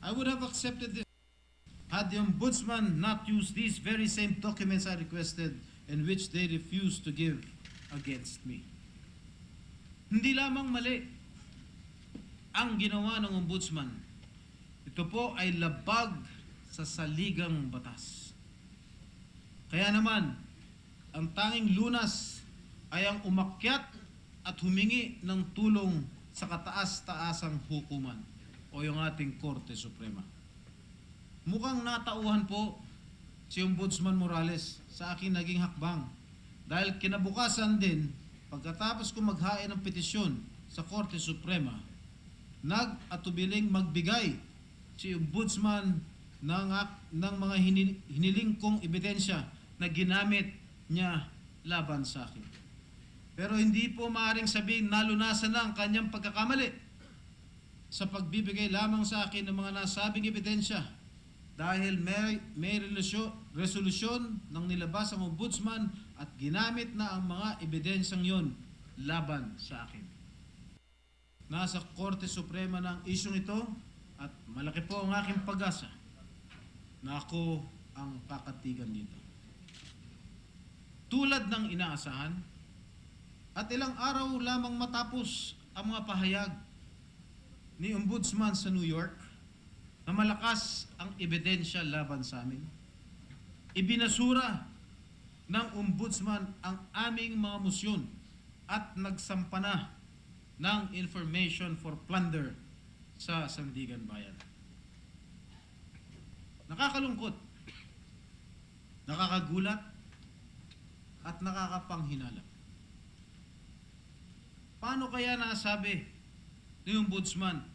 I would have accepted this had the Ombudsman not used these very same documents I requested and which they refused to give against me. Hindi lamang mali ang ginawa ng Ombudsman. Ito po ay labag sa saligang batas. Kaya naman, ang tanging lunas ay ang umakyat at humingi ng tulong sa kataas-taasang hukuman o yung ating Korte Suprema. Mukhang natauhan po si Ombudsman Morales sa aking naging hakbang dahil kinabukasan din, pagkatapos ko maghain ng petisyon sa Korte Suprema, nag-atubiling magbigay si Ombudsman ng mga hiniling kong ebidensya na ginamit niya laban sa akin. Pero hindi po maaaring sabihin nalunasan na ang kanyang pagkakamali sa pagbibigay lamang sa akin ng mga nasabing ebidensya dahil may resolusyon ng nilabas ang Ombudsman at ginamit na ang mga ebidensyang yon laban sa akin. Nasa Korte Suprema na ang isyong ito at malaki po ang aking pag-asa na ako ang kakatigan dito. Tulad ng inaasahan, at ilang araw lamang matapos ang mga pahayag ni Ombudsman sa New York na malakas ang ebidensya laban sa amin, ibinasura ng Ombudsman ang aming mga musyon at nagsampa na ng information for plunder sa Sandigan Bayan. Nakakalungkot, nakakagulat, at nakakapanghinala. Paano kaya nasabi ni Ombudsman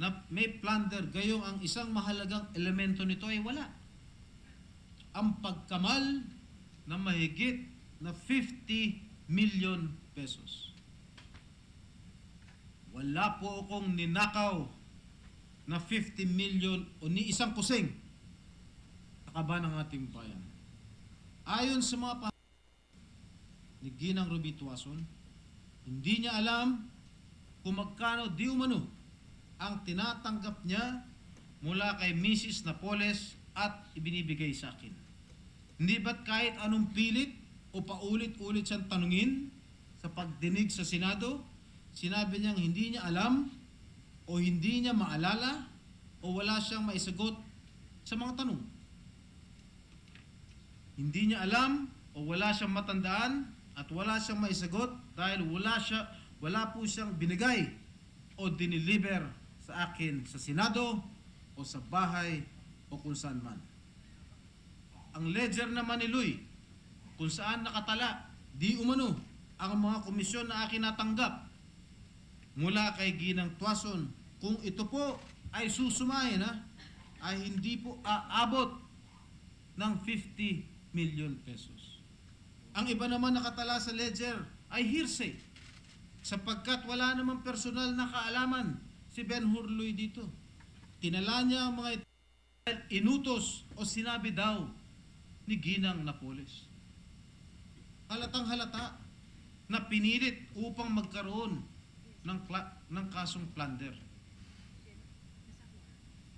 na may plunder gayong ang isang mahalagang elemento nito ay wala? Ang pagkamal na mahigit na 50 million pesos. Wala po akong ninakaw na 50 million o ni isang kusing sa kaba ng ating bayan. Ayon sa mga ni Ginang Ruby Tuason, hindi niya alam kung magkano di umano ang tinatanggap niya mula kay Mrs. Napoles at ibinibigay sa akin. Hindi ba't kahit anong pilit o paulit-ulit siyang tanungin sa pagdinig sa Senado, sinabi niyang hindi niya alam o hindi niya maalala o wala siyang maisagot sa mga tanong. Hindi niya alam o wala siyang matandaan at wala siyang maisagot dahil wala po siyang binigay o diniliver sa akin sa Senado o sa bahay o kung saan man. Ang ledger naman ni Luy, kung saan nakatala, di umano, ang mga komisyon na akin natanggap mula kay Ginang Tuason, kung ito po ay susumahin ay hindi po aabot ng 50 million pesos. Ang iba naman nakatala sa ledger ay hearsay sapagkat wala namang personal na kaalaman si Ben Hurloy dito. Tinala niya ang mga ito inutos o sinabi daw ni Ginang Napoles. Halatang halata na pinilit upang magkaroon ng kasong plunder.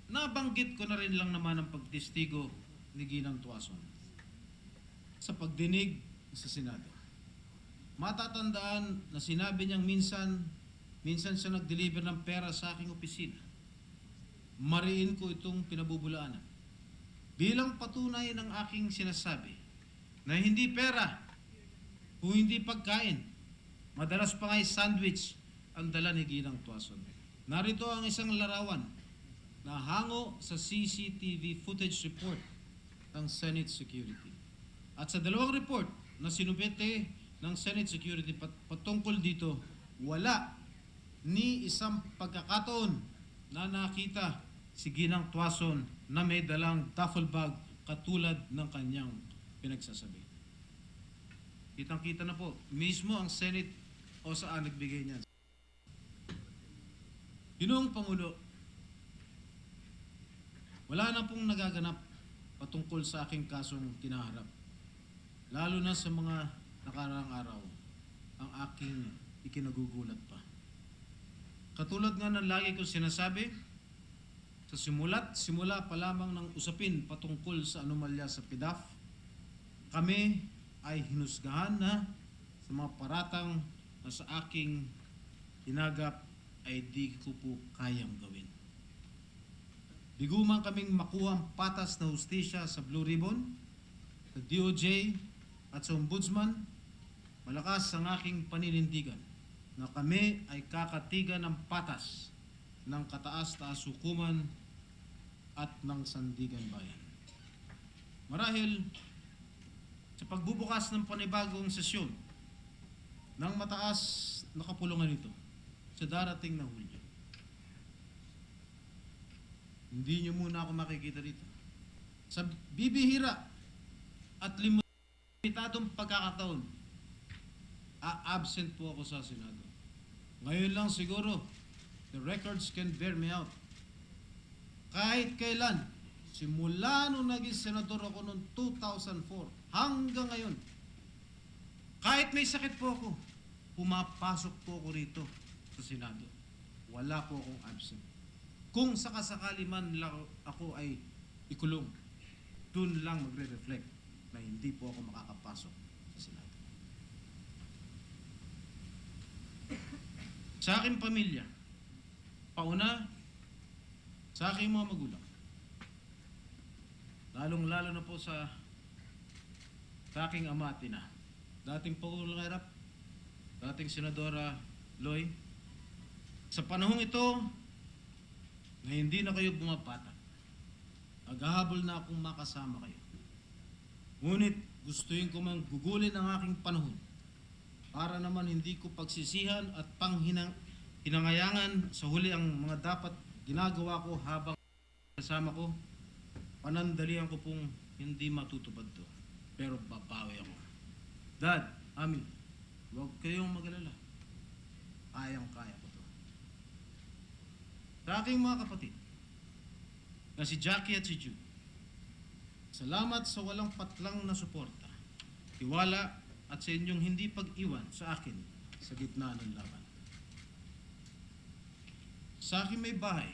Nabanggit ko na rin lang naman ang pagtestigo ni Ginang Tuason sa pagdinig sa Senado. Matatandaan na sinabi niyang minsan minsan siya nag-deliver ng pera sa aking opisina. Mariin ko itong pinabubulaanan. Bilang patunay ng aking sinasabi na hindi pera, kung hindi pagkain, madalas pa nga'y sandwich ang dala ni Ginang Tuason. Narito ang isang larawan na hango sa CCTV footage report ng Senate Security. At sa dalawang report na sinubete ng Senate Security patungkol dito, wala ni isang pagkakataon na nakita si Ginang Tuason na may dalang duffel bag katulad ng kanyang pinagsasabi. Kitang-kita na po, mismo ang Senate o saan nagbigay niyan. Ginoong Pangulo, wala na pong nagaganap patungkol sa aking kasong kinaharap. Lalo na sa mga nakaraang araw, ang aking ikinagugulat pa. Katulad nga ng lagi kong sinasabi, sa simula pa lamang ng usapin patungkol sa anomalya sa PDAF, kami ay hinusgahan na sa mga paratang na sa aking hinagap ay di ko po kayang gawin. Biguman kaming makuha ang patas na hustisya sa Blue Ribbon, sa DOJ at sa Ombudsman, malakas ang aking paninindigan na kami ay kakatigan ng patas ng kataas-taas hukuman at ng sandigan bayan. Marahil, sa pagbubukas ng panibagong sesyon ng mataas na kapulungan ito sa darating na Hulyo, hindi niyo muna ako makikita dito. Sa bibihira at limitadong pagkakataon, absent po ako sa Senado. Ngayon lang siguro, the records can bear me out. Kahit kailan, simula nung naging senador ako noong 2004 hanggang ngayon, kahit may sakit po ako, pumapasok po ako rito sa Senado. Wala po akong absent. Kung sakasakali man lang ako ay ikulong, dun lang magre-reflect na hindi po ako makakapasok sa Senado. Sa aking pamilya, pauna, sa aking mga magulang, lalong-lalo na po sa aking ama at ina, dating Pangulong Erap, dating Senadora Loy, sa panahong ito na hindi na kayo bumapatak, naghahabol na akong makasama kayo. Ngunit gustuin ko mang gugulin ang aking panahon para naman hindi ko pagsisihan at hinangayangan sa huli ang mga dapat ginagawa ko habang kasama ko. Panandalian ko pong hindi matutupad to, pero babawi ako. Dad, Ami, huwag kayong mag-alala. Kayang-kaya ko to. Sa aking mga kapatid, na si Jackie at si Jude, salamat sa walang patlang na suporta, tiwala at sa inyong hindi pag-iwan sa akin sa gitna ng laban. Sa akin may bahay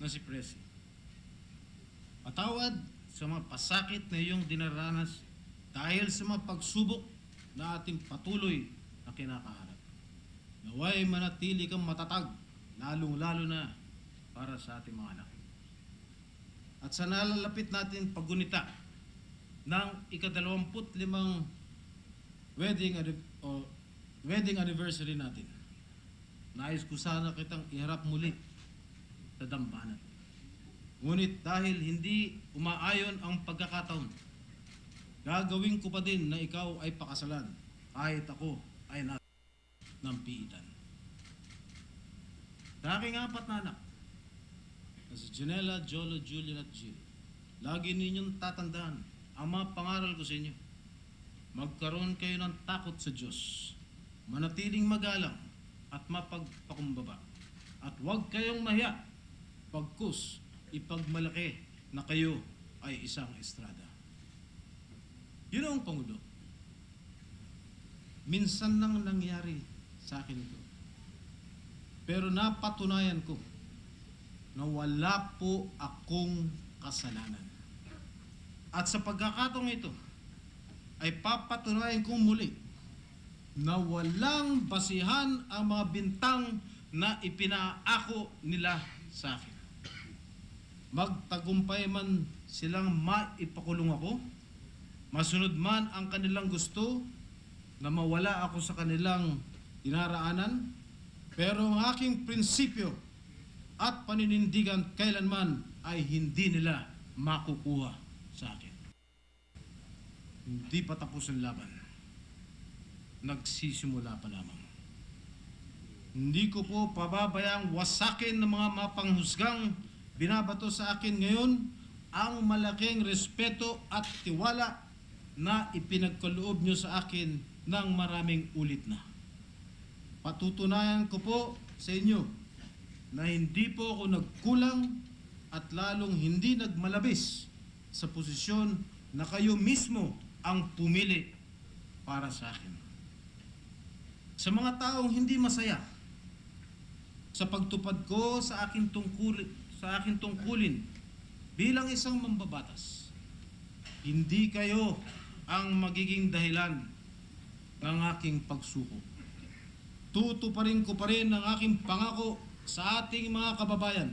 na si Presi. Patawad sa mga pasakit na iyong dinaranas dahil sa mga pagsubok na ating patuloy na kinakaharap. Naway manatili kang matatag, lalong-lalo na para sa ating mga anak. At sa nalalapit natin paggunita ng ika-25 wedding anniversary natin, nais ko sana kitang iharap muli sa dambana. Ngunit dahil hindi umaayon ang pagkakataon, gagawin ko pa din na ikaw ay pakasalan kahit ako ay nasa ng piitan. Sa aking 4 na anak, na si Janela, Jolo, Julian at Jill, lagi ninyong tatandaan ang mga pangaral ko sa inyo. Magkaroon kayo ng takot sa Diyos, manatiling magalang at mapagpakumbaba, at huwag kayong mahiya pagkus ipagmalaki na kayo ay isang Estrada. Yun ang Pangulo. Minsan nang nangyari sa akin ito. Pero napatunayan ko na wala po akong kasalanan. At sa pagkakataong ito, ay papatunayan kong muli na walang basihan ang mga bintang na ipinaako nila sa akin. Magtagumpay man silang maipakulong ako, masunod man ang kanilang gusto na mawala ako sa kanilang dinaraanan, pero ang aking prinsipyo at paninindigan kailanman ay hindi nila makukuha sa akin. Hindi pa tapos ang laban. Nagsisimula pa lamang. Hindi ko po pababayang wasakin ng mga mapanghusgang binabato sa akin ngayon ang malaking respeto at tiwala na ipinagkaloob nyo sa akin ng maraming ulit na. Patutunayan ko po sa inyo na hindi po ako nagkulang at lalong hindi nagmalabis sa posisyon na kayo mismo ang pumili para sa akin. Sa mga taong hindi masaya sa pagtupad ko sa aking tungkulin bilang isang mambabatas, hindi kayo ang magiging dahilan ng aking pagsuko. Tutuparin ko pa rin ang aking pangako sa ating mga kababayan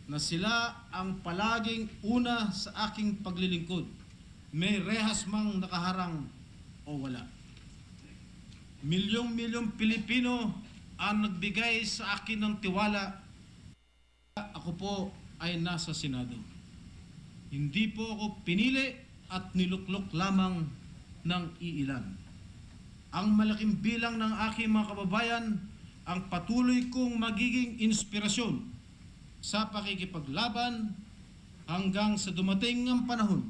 na sila ang palaging una sa aking paglilingkod, may rehas mang nakaharang o wala. Milyong-milyong Pilipino ang nagbigay sa akin ng tiwala. Ako po ay nasa Senado. Hindi po ako pinili at niluklok lamang ng iilan. Ang malaking bilang ng aking mga kababayan ang patuloy kong magiging inspirasyon sa pakikipaglaban hanggang sa dumating ang panahon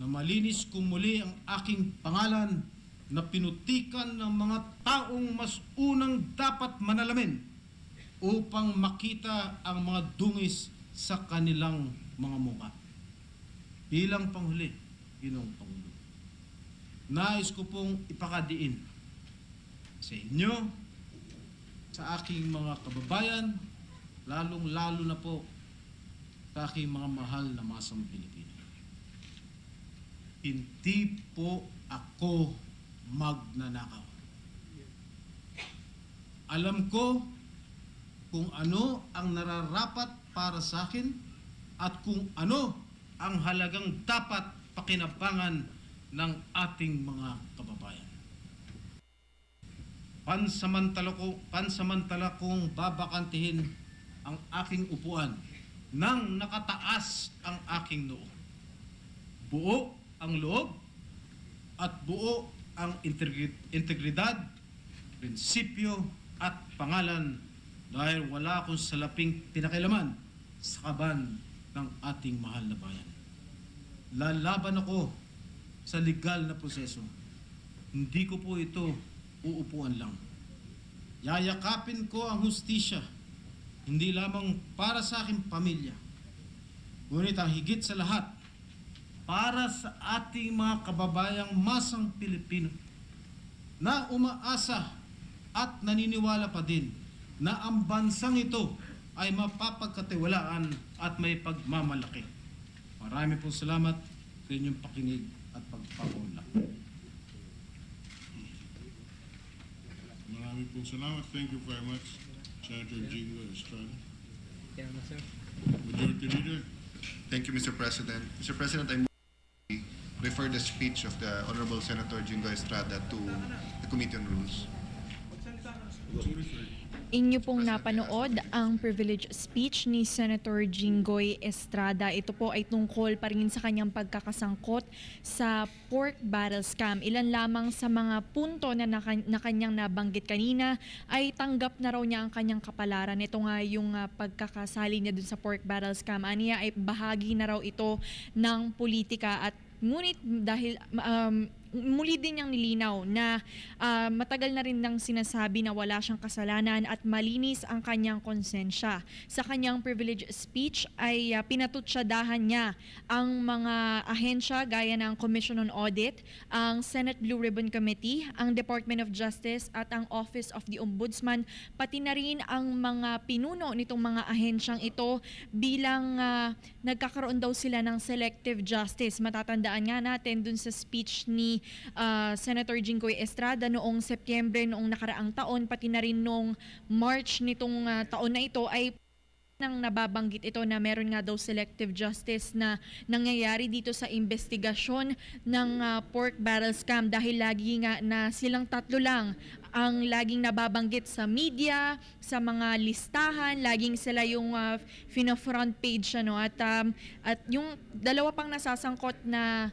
na malinis kong muli ang aking pangalan na pinutikan ng mga taong mas unang dapat manalamin upang makita ang mga dungis sa kanilang mga mukha. Bilang panghuli, Ginoong Pangulo, nais ko pong ipakadiin sa inyo, sa aking mga kababayan, lalong-lalo na po sa aking mga mahal na masang Pilipino. Hindi po ako magnanakaw. Alam ko kung ano ang nararapat para sa akin at kung ano ang halagang dapat pakinabangan ng ating mga kababayan. Pansamantala kong babakantihin ang aking upuan nang nakataas ang aking noo. Buo ang loob at buo ang integridad, prinsipyo at pangalan dahil wala akong salaping pinakailaman sa kaban ng ating mahal na bayan. Lalaban ako sa legal na proseso. Hindi ko po ito uupuan lang. Yayakapin ko ang hustisya, hindi lamang para sa aking pamilya, ngunit ang higit sa lahat, para sa ating mga kababayang masang Pilipino na umaasa at naniniwala pa din na ang bansang ito ay mapapagkatiwalaan at may pagmamalaki. Marami pong salamat sa inyong pakinig at pagpapaunlak. Marami pong salamat. Thank you very much, Senator Jinggoy Estrada. Majority Leader. Thank you, Mr. President. Mr. President, I refer the speech of the Honorable Senator Jinggoy Estrada to the Committee on Rules. Inyo pong napanood ang privilege speech ni Senator Jinggoy Estrada. Ito po ay tungkol pa rin sa kanyang pagkakasangkot sa pork barrel scam. Ilan lamang sa mga punto na kanyang nabanggit kanina ay tanggap na raw niya ang kanyang kapalaran. Ito nga yung pagkakasali niya dun sa pork barrel scam. Aniya ay bahagi na raw ito ng politika at ngunit dahil muli din niyang nilinaw na matagal na rin nang sinasabi na wala siyang kasalanan at malinis ang kanyang konsensya. Sa kanyang privilege speech ay pinatutsadahan niya ang mga ahensya gaya ng Commission on Audit, ang Senate Blue Ribbon Committee, ang Department of Justice at ang Office of the Ombudsman, pati na rin ang mga pinuno nitong mga ahensyang ito bilang nagkakaroon daw sila ng selective justice. Matatandaan nga natin dun sa speech ni ni Senator Jinggoy Estrada noong Setyembre noong nakaraang taon, pati na rin noong March nitong taon na ito ay nang nababanggit ito na meron nga daw selective justice na nangyayari dito sa investigasyon ng pork barrel scam dahil lagi nga na silang tatlo lang ang laging nababanggit sa media, sa mga listahan, laging sila yung front page ano at yung dalawa pang nasasangkot na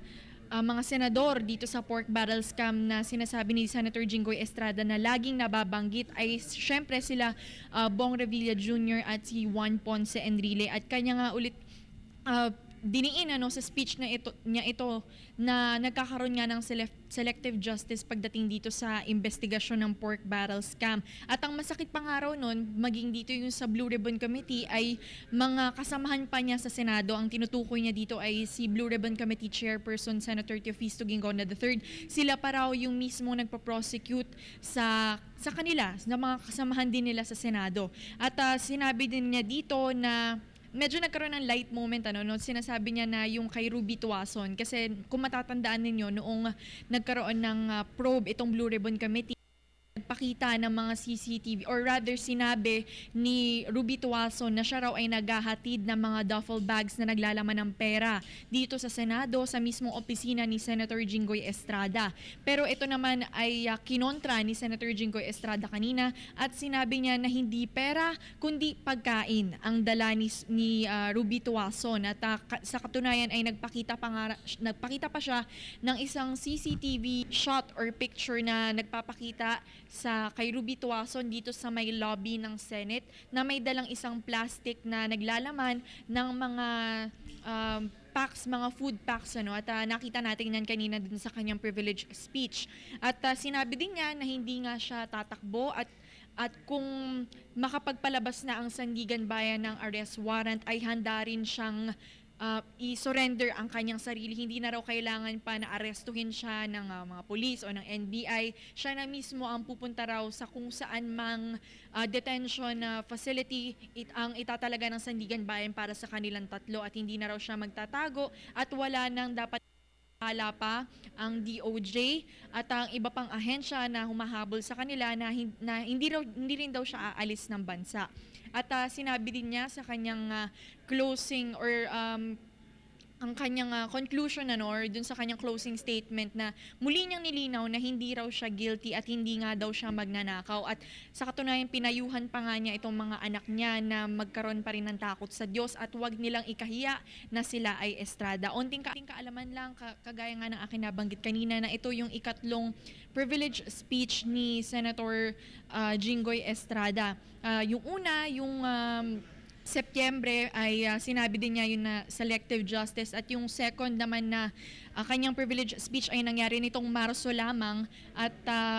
mga senador dito sa pork barrel scam na sinasabi ni Senator Jinggoy Estrada na laging nababanggit ay syempre sila Bong Revilla Jr. at si Juan Ponce Enrile at kanya nga ulit diniin sa speech na niya ito na nagkakaroon nga ng selective justice pagdating dito sa investigasyon ng pork barrel scam. At ang masakit pang araw nun, maging dito yung sa Blue Ribbon Committee ay mga kasamahan pa niya sa Senado. Ang tinutukoy niya dito ay si Blue Ribbon Committee Chairperson Senator Teofisto Gingonda III. Sila pa raw yung mismo nagpo-prosecute sa kanila, na mga kasamahan din nila sa Senado. At sinabi din niya dito na medyo nagkaroon ng light moment no, sinasabi niya na yung kay Ruby Tuason kasi kung matatandaan ninyo noong nagkaroon ng probe itong Blue Ribbon Committee, nagpakita ng mga CCTV or rather sinabi ni Ruby Tuason na siya raw ay naghahatid ng mga duffel bags na naglalaman ng pera dito sa Senado sa mismong opisina ni Senator Jinggoy Estrada. Pero ito naman ay kinontra ni Senator Jinggoy Estrada kanina at sinabi niya na hindi pera kundi pagkain ang dala ni Ruby Tuason at sa katunayan ay nagpakita pa siya ng isang CCTV shot or picture na nagpapakita sa kay Ruby Tuason dito sa may lobby ng Senate na may dalang isang plastic na naglalaman ng mga packs, mga food packs at nakita natin yan kanina dun sa kanyang privilege speech. At sinabi din niya na hindi nga siya tatakbo at kung makapagpalabas na ang Sandigan Bayan ng arrest warrant ay handa rin siyang i-surrender ang kanyang sarili. Hindi na raw kailangan pa na arestuhin siya ng mga pulis o ng NBI. Siya na mismo ang pupunta raw sa kung saan mang detention facility ang itatalaga ng Sandigan Bayan para sa kanilang tatlo at hindi na raw siya magtatago at wala nang dapat hala pa ang DOJ at ang iba pang ahensya na humahabol sa kanila na hindi rin daw siya aalis ng bansa. At sinabi din niya sa kanyang closing or ang kanyang conclusion or dun sa kanyang closing statement na muli niyang nilinaw na hindi raw siya guilty at hindi nga daw siya magnanakaw. At sa katunayan, pinayuhan pa nga niya itong mga anak niya na magkaroon pa rin ng takot sa Diyos at huwag nilang ikahiya na sila ay Estrada. Onting kaalaman lang, kagaya nga ng akin nabanggit kanina na ito yung ikatlong privilege speech ni Senator Jinggoy Estrada. Yung una, yung Setyembre ay sinabi din niya yun na selective justice at yung second naman na kanyang privilege speech ay nangyari nitong Marso lamang at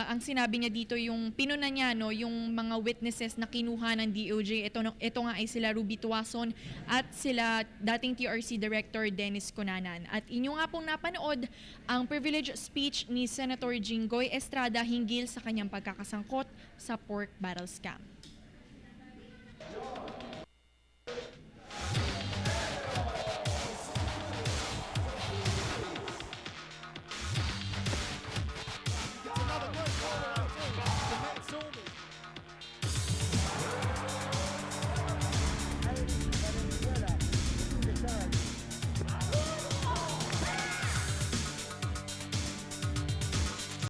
ang sinabi niya dito yung pinuna niya yung mga witnesses na kinuha ng DOJ ito nga ay sila Ruby Tuason at sila dating TRC Director Dennis Cunanan. At inyo nga pong napanood ang privilege speech ni Senator Jinggoy Estrada hinggil sa kanyang pagkakasangkot sa pork barrel scam.